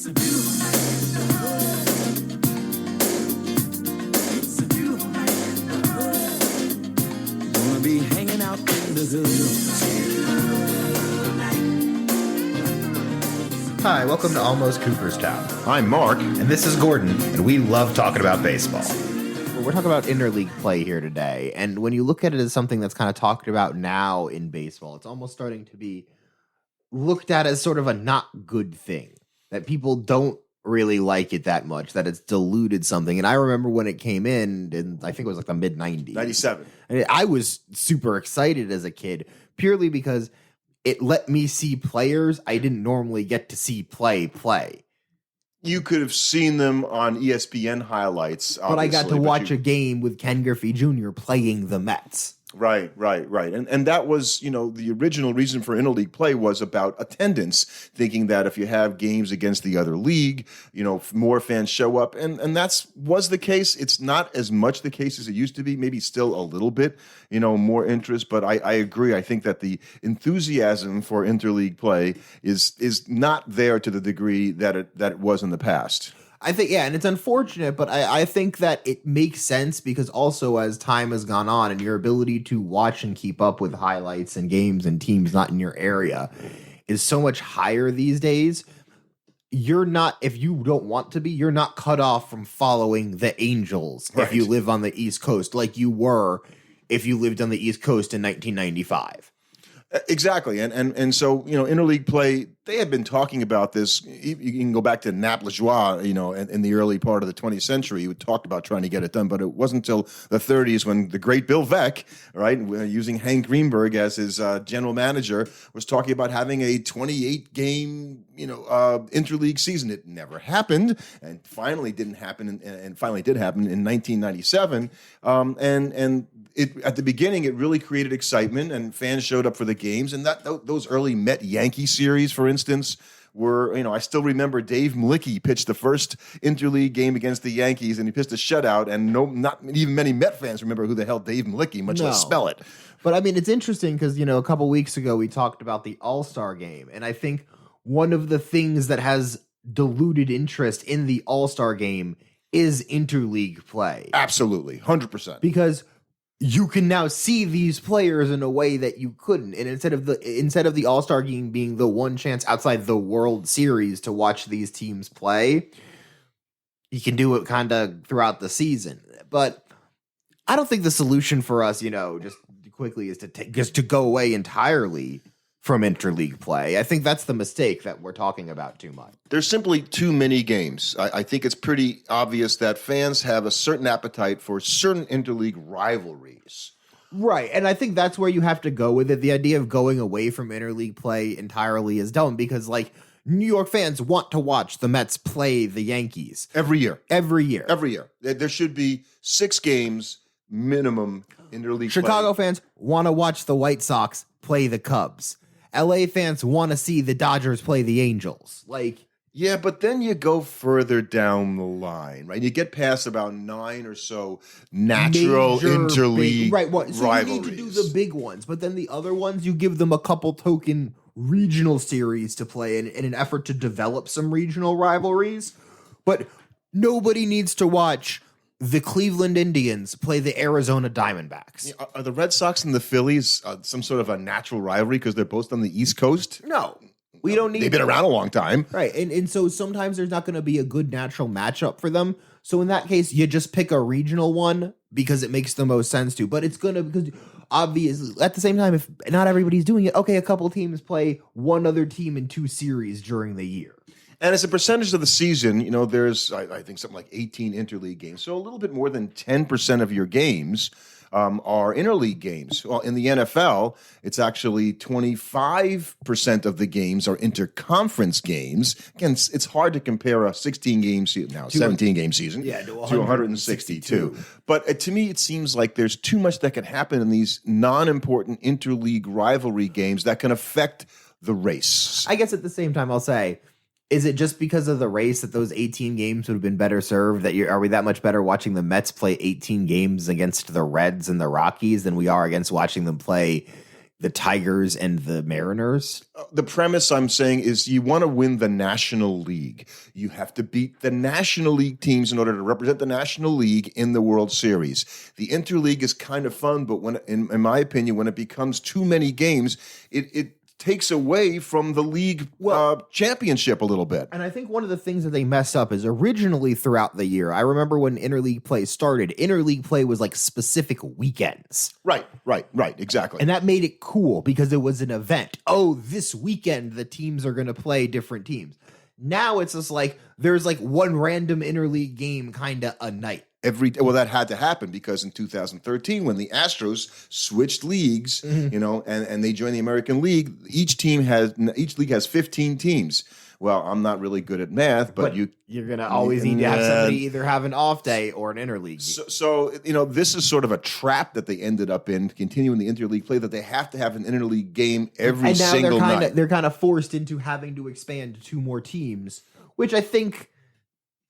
Be hanging out in the hood. Hi, welcome to Almost Cooperstown. I'm Mark. And this is Gordon, and we love talking about baseball. We're talking about interleague play here today, and when you look at it as something that's kind of talked about now in baseball, it's almost starting to be looked at as sort of a not good thing, that people don't really like it that much, that it's diluted something. And I remember when it came in I think it was like the mid-90s. 97. I was super excited as a kid, purely because it let me see players I didn't normally get to see play. You could have seen them on ESPN highlights, but I got to watch a game with Ken Griffey Jr. playing the Mets. Right. And that was, the original reason for interleague play was about attendance, thinking that if you have games against the other league, more fans show up. And was the case. It's not as much the case as it used to be, maybe still a little bit, more interest. But I agree. I think that the enthusiasm for interleague play is not there to the degree that it was in the past. I think, yeah, and it's unfortunate, but I think that it makes sense because also as time has gone on and your ability to watch and keep up with highlights and games and teams not in your area is so much higher these days, you're not, if you don't want to be, you're not cut off from following the Angels if you live on the East Coast like you were if you lived on the East Coast in 1995. Exactly. And so, interleague play, they had been talking about this. You can go back to Nap Lajoie, in the early part of the 20th century, who talked about trying to get it done. But it wasn't until the 30s when the great Bill Veeck, right, using Hank Greenberg as his general manager, was talking about having a 28-game, interleague season. It never happened, and finally didn't happen, and finally did happen in 1997. And at the beginning, it really created excitement, and fans showed up for the games. And those early Met-Yankee series, for instance, were, I still remember Dave Mlicki pitched the first interleague game against the Yankees, and he pitched a shutout, and not even many Met fans remember who the hell Dave Mlicki, much less spell it. But, I mean, it's interesting because, a couple weeks ago we talked about the All-Star game, and I think one of the things that has diluted interest in the All-Star game is interleague play. Absolutely, 100%. Because you can now see these players in a way that you couldn't. And instead of the All-Star game being the one chance outside the World Series to watch these teams play, you can do it kind of throughout the season. But I don't think the solution for us, just quickly is to go away entirely from interleague play. I think that's the mistake that we're talking about too much. There's simply too many games. I think it's pretty obvious that fans have a certain appetite for certain interleague rivalries. Right, and I think that's where you have to go with it. The idea of going away from interleague play entirely is dumb because, New York fans want to watch the Mets play the Yankees. Every year. There should be 6 games minimum interleague Chicago play. fans want to watch the White Sox play the Cubs. LA fans want to see the Dodgers play the Angels. Yeah, but then you go further down the line, right? You get past about 9 or so natural interleague rivalries. So you need to do the big ones, but then the other ones, you give them a couple token regional series to play in an effort to develop some regional rivalries. But nobody needs to watch the Cleveland Indians play the Arizona Diamondbacks. Are the Red Sox and the Phillies some sort of a natural rivalry because they're both on the East Coast? No. We don't need. They've been around a long time. Right. And so sometimes there's not going to be a good natural matchup for them. So in that case, you just pick a regional one because it makes the most sense to. But it's going to, because obviously, at the same time, if not everybody's doing it, okay, a couple teams play one other team in 2 series during the year. And as a percentage of the season, there's, I think, something like 18 interleague games. So a little bit more than 10% of your games are interleague games. Well, in the NFL, it's actually 25% of the games are interconference games. Again, it's hard to compare a 16-game season, now 17-game season, to 162. But to me, it seems like there's too much that can happen in these non-important interleague rivalry games that can affect the race. I guess at the same time, I'll say, is it just because of the race that those 18 games would have been better served? Are we that much better watching the Mets play 18 games against the Reds and the Rockies than we are against watching them play the Tigers and the Mariners. The premise I'm saying is you want to win the National League. You have to beat the National League teams in order to represent the National League in the World Series. The Interleague is kind of fun, but when, in my opinion, when it becomes too many games, it takes away from the league championship a little bit. And I think one of the things that they messed up is originally throughout the year, I remember when interleague play started, interleague play was like specific weekends. Right, exactly. And that made it cool because it was an event. Oh, this weekend the teams are going to play different teams. Now it's just like there's like one random interleague game kind of a night. That had to happen because in 2013, when the Astros switched leagues, and they joined the American League, each league has 15 teams. Well, I'm not really good at math, but you're gonna always need to have somebody either have an off day or an interleague. So this is sort of a trap that they ended up in, continuing the interleague play, that they have to have an interleague game every single night. They're kind of forced into having to expand to 2 more teams, which I think.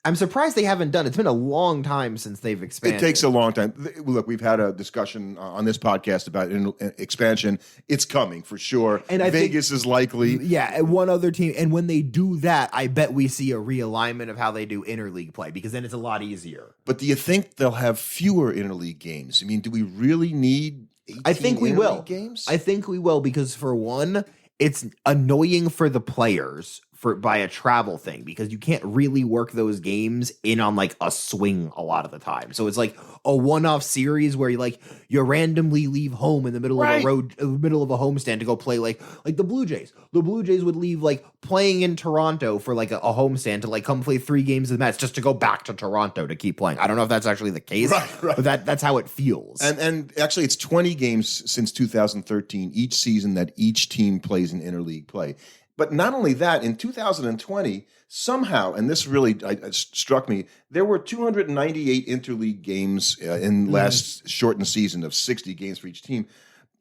I'm surprised they haven't done. It's been a long time since they've expanded. It takes a long time. Look, we've had a discussion on this podcast about expansion. It's coming for sure. And Vegas is likely. Yeah, one other team. And when they do that, I bet we see a realignment of how they do interleague play because then it's a lot easier. But do you think they'll have fewer interleague games? I mean, do we really need 18 I think we will. Games? I think we will because for one, it's annoying for the players by a travel thing because you can't really work those games in on like a swing a lot of the time. So it's like a one-off series where you randomly leave home in the middle of a road, in the middle of a homestand to go play like the Blue Jays. The Blue Jays would leave like playing in Toronto for like a homestand to like come play 3 games of the Mets just to go back to Toronto to keep playing. I don't know if that's actually the case, but that's how it feels. And actually, it's 20 games since 2013 each season that each team plays in interleague play. But not only that, in 2020, somehow, and this really struck me, there were 298 interleague games in last shortened season of 60 games for each team.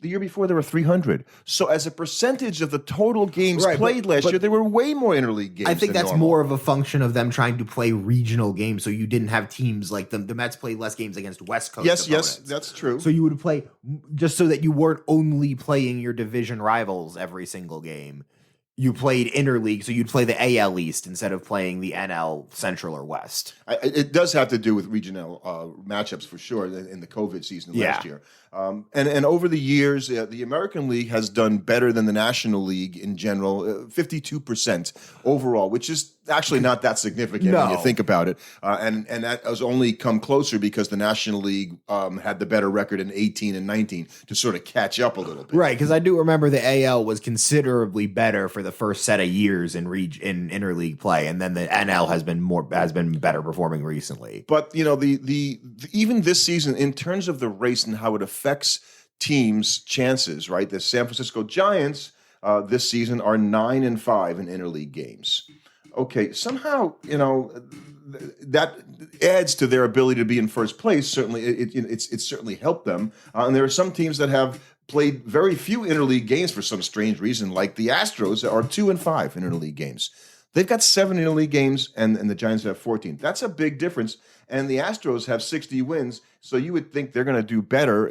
The year before, there were 300. So as a percentage of the total games played last year, there were way more interleague games. I think that's normal. more of a function of them trying to play regional games. So you didn't have teams like the Mets played less games against West Coast opponents. Yes, that's true. So you would play just so that you weren't only playing your division rivals every single game. You played interleague, so you'd play the AL East instead of playing the NL Central or West. It does have to do with regional matchups for sure in the COVID season last year. And over the years, the American League has done better than the National League in general, 52% overall, which is actually not that significant when you think about it. And that has only come closer because the National League had the better record in 18 and 19 to sort of catch up a little bit. Right, because I do remember the AL was considerably better for the first set of years in interleague play, and then the NL has been better performing recently. But the even this season, in terms of the race and how it affects teams' chances, right? The San Francisco Giants this season are 9-5 in interleague games. Okay, somehow that adds to their ability to be in first place. Certainly, it's certainly helped them. And there are some teams that have played very few interleague games for some strange reason, like the Astros are 2-5 in interleague games. They've got 7 interleague games, and the Giants have 14. That's a big difference. And the Astros have 60 wins, so you would think they're going to do better,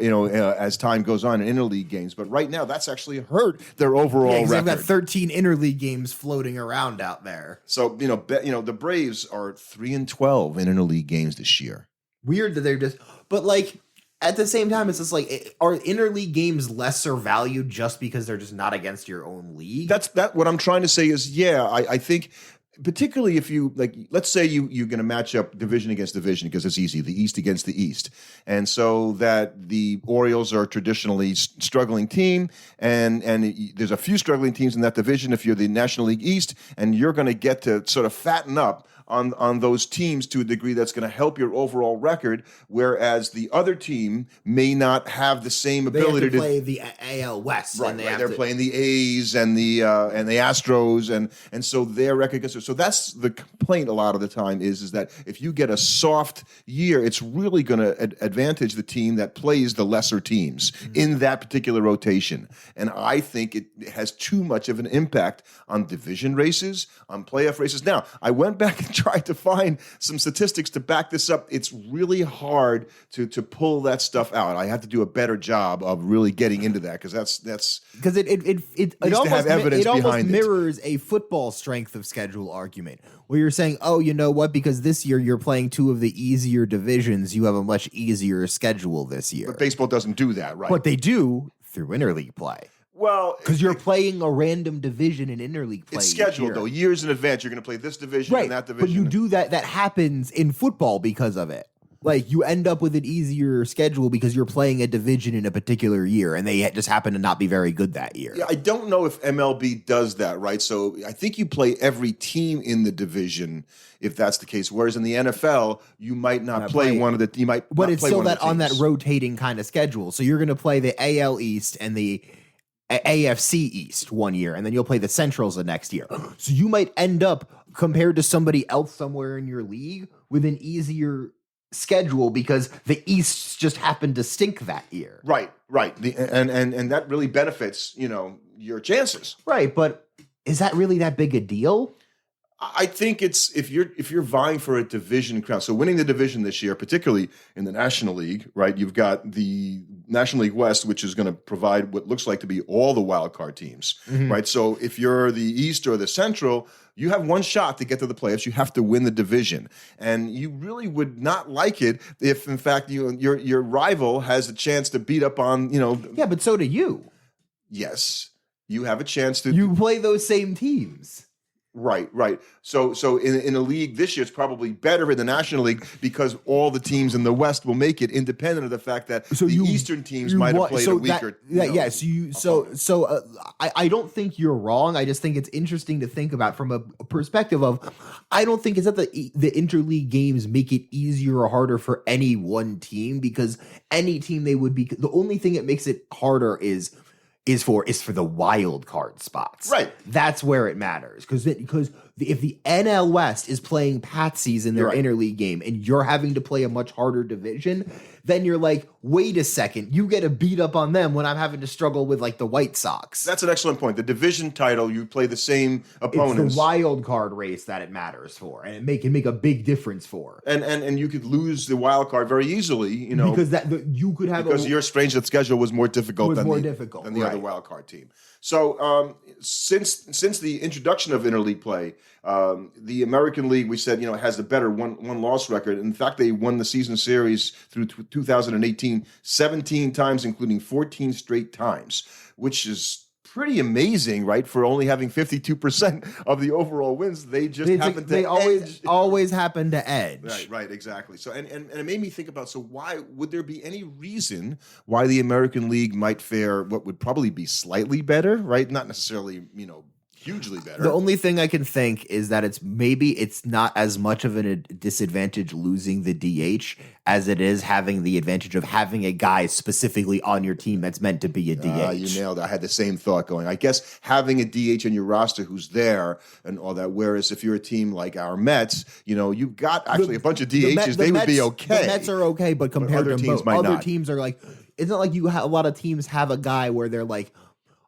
as time goes on in interleague games. But right now, that's actually hurt their overall record. They've got 13 interleague games floating around out there. So the Braves are 3-12 in interleague games this year. Weird that they're just, but like. At the same time, it's just like, are interleague games lesser valued just because they're just not against your own league? That's what I'm trying to say is, I think particularly if you, like, let's say you're going to match up division against division because it's easy, the East against the East. And so that the Orioles are traditionally struggling team, and there's a few struggling teams in that division if you're the National League East, and you're going to get to sort of fatten up on those teams to a degree that's going to help your overall record, whereas the other team may not have the same ability to play the AL West. Right, they're playing the A's and the Astros, and so their record gets. So that's the complaint a lot of the time is that if you get a soft year, it's really going to advantage the team that plays the lesser teams in that particular rotation. And I think it has too much of an impact on division races, on playoff races. Now, I went back and tried to find some statistics to back this up. It's really hard to pull that stuff out. I have to do a better job of really getting into that because that's because it almost mirrors a football strength of schedule argument where you're saying, oh, you know what? Because this year you're playing two of the easier divisions, you have a much easier schedule this year. But baseball doesn't do that, right? But they do through interleague play. Well, because you're playing a random division in interleague play. It's scheduled though, years in advance. You're going to play this division and that division. But you do that. That happens in football because of it. Like you end up with an easier schedule because you're playing a division in a particular year, and they just happen to not be very good that year. Yeah, I don't know if MLB does that, right? So I think you play every team in the division if that's the case. Whereas in the NFL, you might not play one of the. You might, but it's still that on that rotating kind of schedule. So you're going to play the AL East and the AFC East one year, and then you'll play the Centrals the next year. So you might end up, compared to somebody else somewhere in your league, with an easier schedule because the Easts just happened to stink that year. Right. And that really benefits, your chances. Right, but is that really that big a deal? I think it's if you're vying for a division crown. So winning the division this year, particularly in the National League, right? You've got the National League West, which is going to provide what looks like to be all the wild card teams, right? So if you're the East or the Central, you have one shot to get to the playoffs. You have to win the division, and you really would not like it if, in fact, your rival has a chance to beat up on Yeah, but so do you. Yes, you have a chance to. You play those same teams. Right. So in a league this year, it's probably better in the National League because all the teams in the West will make it, independent of the fact that Eastern teams might have played a weaker. I don't think you're wrong. I just think it's interesting to think about from a perspective of, I don't think it's that the interleague games make it easier or harder for any one team, because any team they would be. The only thing that makes it harder is for the wild card spots. Right. That's where it matters. Because if the NL West is playing patsies in their interleague game and you're having to play a much harder division, then you're like, wait a second, you get to beat up on them when I'm having to struggle with like the White Sox. That's an excellent point. The division title, you play the same opponents. It's the wild card race that it matters for, and it can make a big difference for. And you could lose the wild card very easily, because you could have your strange schedule was more difficult than the other wild card team. So since the introduction of interleague play, the American League, we said, has the better one loss record. In fact, they won the season series through 2018 17 times, including 14 straight times, which is pretty amazing, right? For only having 52% of the overall wins, they just happen to always happen to edge. Right, exactly. So and it made me think about, so why would there be any reason why the American League might fare what would probably be slightly better, right? Not necessarily, hugely better. The only thing I can think is that it's not as much of a disadvantage losing the DH as it is having the advantage of having a guy specifically on your team that's meant to be a DH. You nailed it. I had the same thought going. I guess having a DH on your roster who's there and all that, whereas if you're a team like our Mets, you've got actually a bunch of DHs, they would be okay. The Mets are okay, but compared to teams, other teams are like, it's not like a lot of teams have a guy where they're like,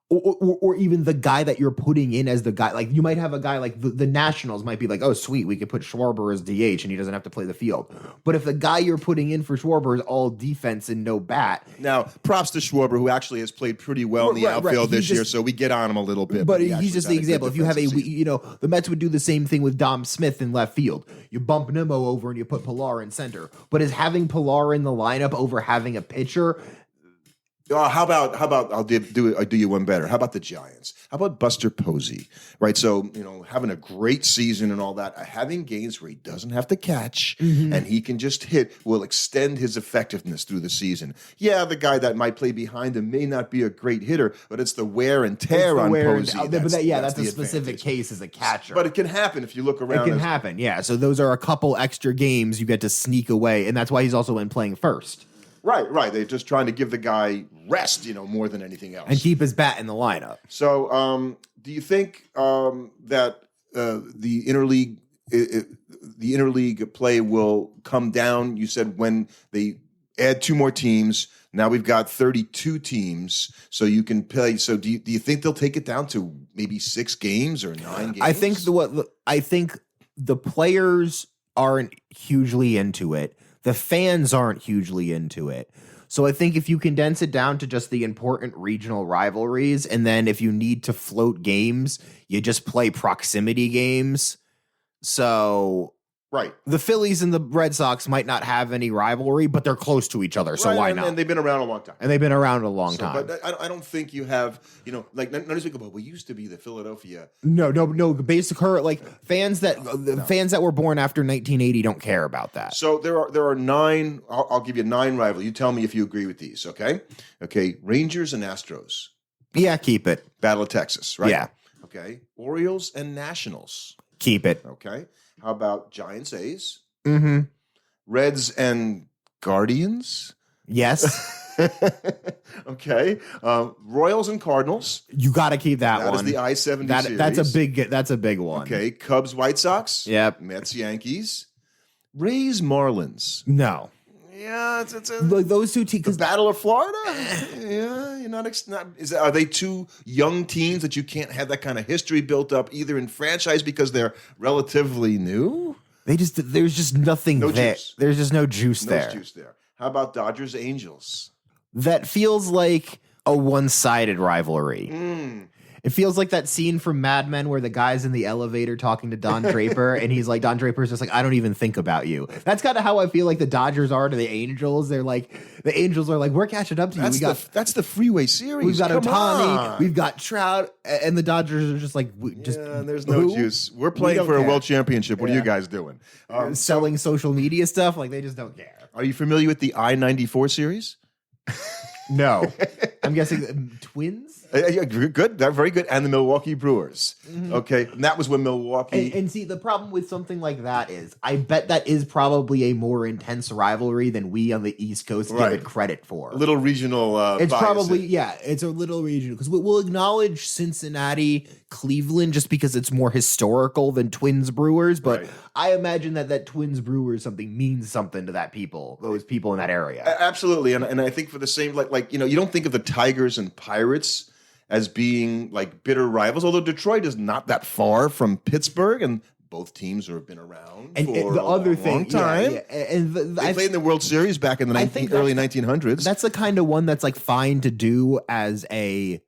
or even the guy that you're putting in as the guy, like you might have a guy like the Nationals might be like, oh sweet, we could put Schwarber as DH and he doesn't have to play the field. But if the guy you're putting in for Schwarber is all defense and no bat, now props to Schwarber, who actually has played pretty well in the outfield this year, so we get on him a little bit. But he's just the example. If you have the Mets would do the same thing with Dom Smith in left field. You bump Nimmo over and you put Pilar in center. But is having Pilar in the lineup over having a pitcher? How about I'll do you one better. How about the Giants? How about Buster Posey? Right, so having a great season and all that, having games where he doesn't have to catch and he can just hit will extend his effectiveness through the season. Yeah, the guy that might play behind him may not be a great hitter, but it's the wear and tear on Posey. That's a specific case as a catcher. But it can happen if you look around. It can happen, yeah. So those are a couple extra games you get to sneak away, and that's why he's also in playing first. Right. They're just trying to give the guy rest, more than anything else, and keep his bat in the lineup. So, do you think that the interleague play will come down? You said when they add 2 more teams. Now we've got 32 teams, so you can play. So, do you think they'll take it down to maybe 6 games or 9 games? I think the players aren't hugely into it. The fans aren't hugely into it. So I think if you condense it down to just the important regional rivalries, and then if you need to float games, you just play proximity games. So Right. the Phillies and the Red Sox might not have any rivalry, but they're close to each other. So Right, why and, not? And they've been around a long time. And they've been around a long time. But I don't think you have, like, not as we go, but we used to be the Philadelphia. No. Basic fans that were born after 1980 don't care about that. So there are 9. I'll give you 9 rivalries. You tell me if you agree with these. Okay. Rangers and Astros. Yeah, keep it. Battle of Texas. Right. Yeah, Okay. Orioles and Nationals. keep it. Okay. How about Giants A's? Mm-hmm. Reds and Guardians. Yes, Okay. Royals and Cardinals. you got to keep that That one. is the I-70 series. That's a big one. Okay. Cubs White Sox. Yep. Mets Yankees. Rays Marlins. No. Yeah, it's a Like those two teams. the Battle of Florida. Yeah, you're not. Are they two young teams that you can't have that kind of history built up either in franchise because they're relatively new? There's just nothing No there. juice. There's just no juice No there. juice there. How about Dodgers Angels? That feels like a one-sided rivalry. It feels like that scene from Mad Men where the guy's in the elevator talking to Don Draper, and he's like, Don Draper's just like, I don't even think about you. That's kind of how I feel like the Dodgers are to the Angels. They're like, the Angels are like, we're catching up to you. That's the Freeway Series. We've got Come Ohtani, on. we've got Trout, and the Dodgers are just like, there's no juice. We're playing don't for a care. world championship. What are Yeah. you guys doing? selling social media stuff. Like, they just don't care. Are you familiar with the I-94 series? No. I'm guessing Twins? Yeah, good. They're very good. And the Milwaukee Brewers. Okay. And that was when Milwaukee. And see, the problem with something like that is I bet that is probably a more intense rivalry than we on the East Coast give Right. it credit for. a little regional It's bias. probably, it's a little regional because we'll acknowledge Cincinnati, Cleveland, just because it's more historical than Twins Brewers. But Right. I imagine that Twins Brewers something means something to those people in that area. Absolutely. And I think for the same, you don't think of the Tigers and Pirates as being like bitter rivals, although Detroit is not that far from Pittsburgh, and both teams have been around And for the a other long thing, time. and They played in the World Series back in the I think early that's- 1900s. That's the kind of one that's like fine to do as a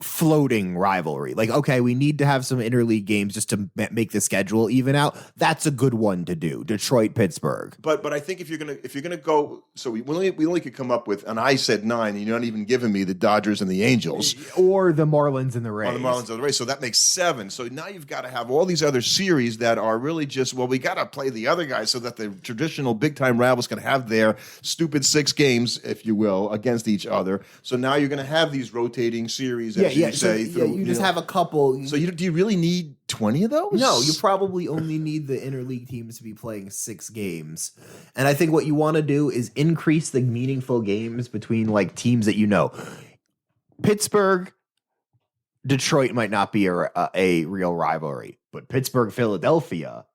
floating rivalry. Like, okay, we need to have some interleague games just to make the schedule even out. That's a good one to do. Detroit, Pittsburgh. But I think if you're gonna go, so we only could come up with, and I said 9, and you're not even giving me the Dodgers and the Angels. Or the Marlins and the Rays. On the Marlins of the race, so that makes 7. So now you've got to have all these other series that are really just, well, we got to play the other guys so that the traditional big time rivals can have their stupid 6 games, if you will, against each other. So now you're going to have these rotating series, as you say. You just have a couple. So do you really need 20 of those? No, you probably only need the interleague teams to be playing 6 games. And I think what you want to do is increase the meaningful games between like teams that you know. Pittsburgh, Detroit might not be a real rivalry, but Pittsburgh, Philadelphia,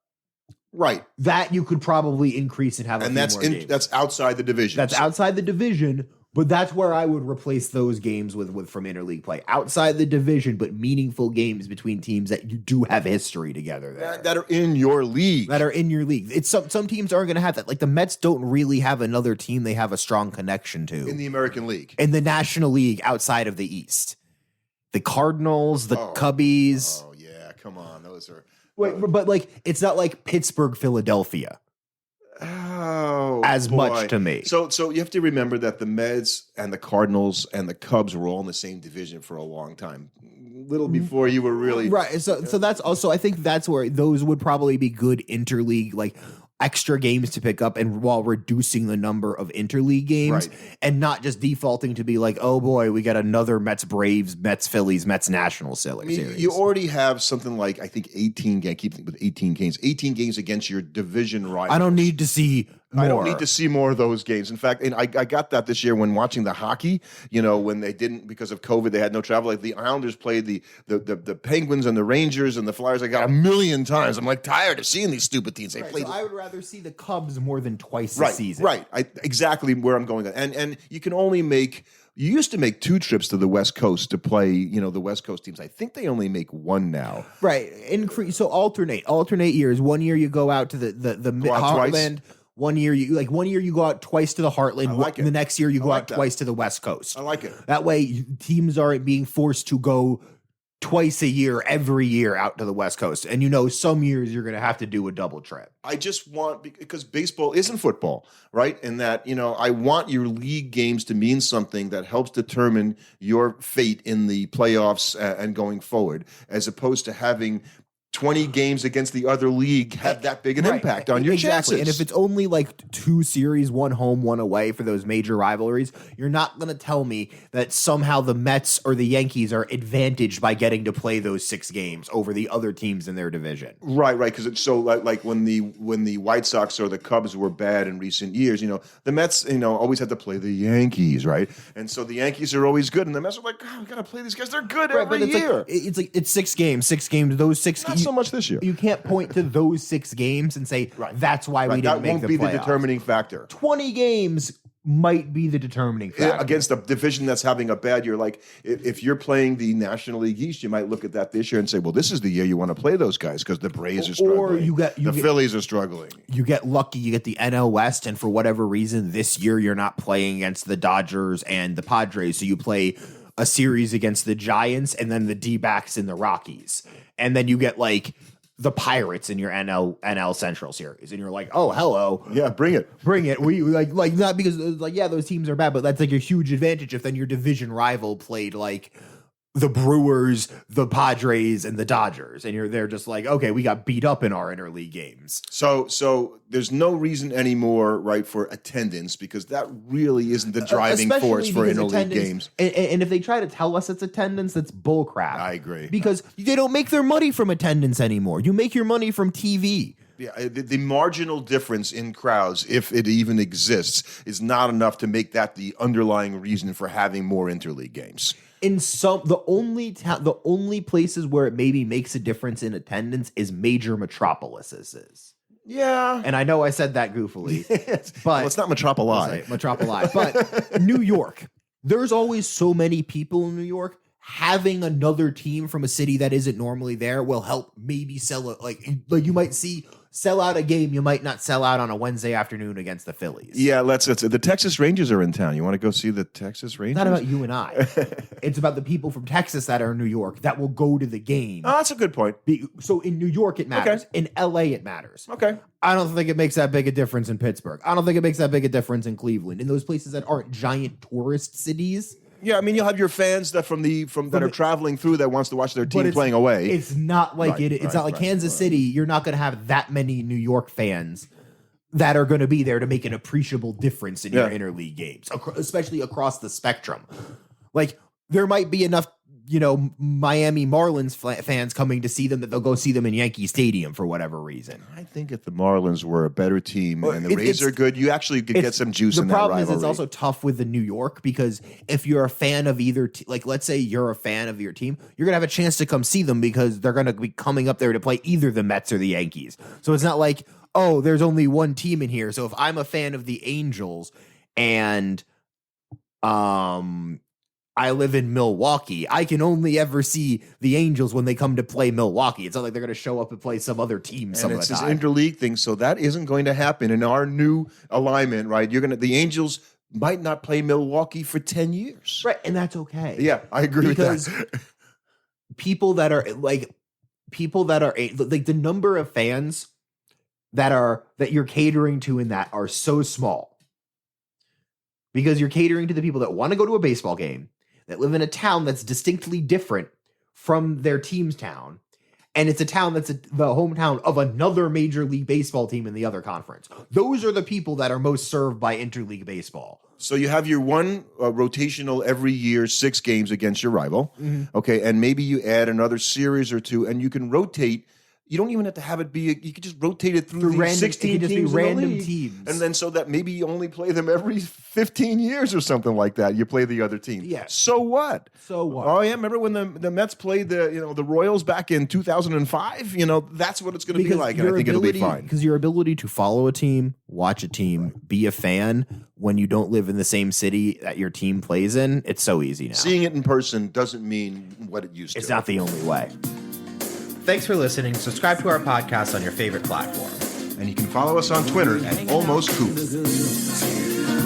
right? That you could probably increase and have. And that's outside the division. That's outside the division. But that's where I would replace those games with from interleague play. Outside the division, but meaningful games between teams that you do have history together there. That are in your league. That are in your league. It's some teams aren't going to have that. Like the Mets don't really have another team they have a strong connection to. In the American League. In the National League outside of the East. The Cardinals, the Cubbies. Oh, yeah. Come on. Those are... Wait, but like it's not like Pittsburgh, Philadelphia. Oh, as much to me. So you have to remember that the Mets and the Cardinals and the Cubs were all in the same division for a long time. Little before you were really right. So that's also, I think that's where those would probably be good interleague, like extra games to pick up, and while reducing the number of interleague games, right, and not just defaulting to be like, oh boy, we got another Mets Braves, Mets Phillies, Mets National series. You already have something like, I think 18 games. Keep with 18 games against your division rivals. I don't need to see more. I don't need to see more of those games. In fact, and I got that this year when watching the hockey. You know, when they didn't, because of COVID, they had no travel. Like the Islanders played the Penguins and the Rangers and the Flyers. I got a million times. I'm like tired of seeing these stupid teams. They played. So I would rather see the Cubs more than twice a right, season. Right, exactly where I'm going. And you can only make You used to make 2 trips to the West Coast to play, the West Coast teams. I think they only make 1 now. Right. Increase. So alternate years. 1 year you go out to the Go out twice? Heartland. 1 year you go out twice to the Heartland. I like it. The next year you go like out that. twice to the West Coast. I like it. That way teams aren't being forced to go twice a year, every year out to the West Coast. And some years you're going to have to do a double trip. I just want, because baseball isn't football, right? And that, I want your league games to mean something that helps determine your fate in the playoffs and going forward, as opposed to having 20 games against the other league have that big an impact on your chances. And if it's only like 2 series, 1 home, 1 away for those major rivalries, you're not going to tell me that somehow the Mets or the Yankees are advantaged by getting to play those 6 games over the other teams in their division. Right, because it's so like when the White Sox or the Cubs were bad in recent years, the Mets, always had to play the Yankees, right? And so the Yankees are always good, and the Mets are like, God, we got to play these guys. They're good every year. It's 6 games. Those 6 Not so much this year. You can't point to those 6 games and say that's why we didn't make the playoffs. That won't be the determining factor. 20 games might be the determining factor. Against a division that's having a bad year. Like if you're playing the National League East, you might look at that this year and say, well, this is the year you want to play those guys because the Braves are struggling. Or the Phillies are struggling. You get lucky. You get the NL West, and for whatever reason, this year you're not playing against the Dodgers and the Padres, so you play a series against the Giants and then the D-backs and the Rockies. And then you get like the Pirates in your NL Central series, and you're like, oh, hello, yeah, bring it. We like not because those teams are bad, but that's like a huge advantage if then your division rival played like the Brewers, the Padres, and the Dodgers, and they're just like, okay, we got beat up in our interleague games. So there's no reason anymore, right, for attendance, because that really isn't the driving force for interleague games. And if they try to tell us it's attendance, that's bullcrap. I agree. Because they don't make their money from attendance anymore. You make your money from TV. Yeah, the marginal difference in crowds, if it even exists, is not enough to make that the underlying reason for having more interleague games. In the only places where it maybe makes a difference in attendance is major metropolises. Yeah, and I know I said that goofily, but it's not metropoli. Metropoli, but New York. There's always so many people in New York. Having another team from a city that isn't normally there will help maybe sell it. Like you might sell out a game you might not sell out on a Wednesday afternoon against the Phillies. Yeah, the Texas Rangers are in town. You want to go see the Texas Rangers? It's not about you and I. It's about the people from Texas that are in New York that will go to the game. Oh, that's a good point. So in New York, it matters. Okay. In LA, it matters. Okay. I don't think it makes that big a difference in Pittsburgh. I don't think it makes that big a difference in Cleveland. In those places that aren't giant tourist cities. Yeah, I mean, you'll have your fans that are traveling through that wants to watch their team playing away. It's not like it's not like Kansas City. You're not going to have that many New York fans that are going to be there to make an appreciable difference in your interleague games, especially across the spectrum. Like there might be enough, Miami Marlins fans coming to see them that they'll go see them in Yankee Stadium for whatever reason. I think if the Marlins were a better team and the Rays are good, you actually could get some juice in that rivalry. The problem is it's also tough with the New York because if you're a fan of either, let's say you're a fan of your team, you're going to have a chance to come see them because they're going to be coming up there to play either the Mets or the Yankees. So it's not like, oh, there's only one team in here. So if I'm a fan of the Angels and I live in Milwaukee, I can only ever see the Angels when they come to play Milwaukee. It's not like they're going to show up and play some other team some of the time. It's this interleague thing, so that isn't going to happen in our new alignment, right? The Angels might not play Milwaukee for 10 years. Right, and that's okay. Yeah, I agree with that. Because people that are like the number of fans that you're catering to in that are so small. Because you're catering to the people that want to go to a baseball game, that live in a town that's distinctly different from their team's town. And it's a town that's the hometown of another Major League Baseball team in the other conference. Those are the people that are most served by interleague baseball. So you have your one rotational every year, 6 games against your rival. Mm-hmm. Okay, and maybe you add another series or 2, and you can rotate You don't even have to have it be. You could just rotate it through the random, 16 it could just teams be in the random league. teams, And then so that maybe you only play them every 15 years or something like that. You play the other team. Yeah. So what? So what? Oh yeah, remember when the Mets played the Royals back in 2005? That's what it's going to be like, and I think it'll be fine. Because your ability to follow a team, watch a team, be a fan when you don't live in the same city that your team plays in, it's so easy now. Seeing it in person doesn't mean what it used to. It's not the only way. Thanks for listening. Subscribe to our podcast on your favorite platform. And you can follow us on Twitter at Almost Coop. the hood.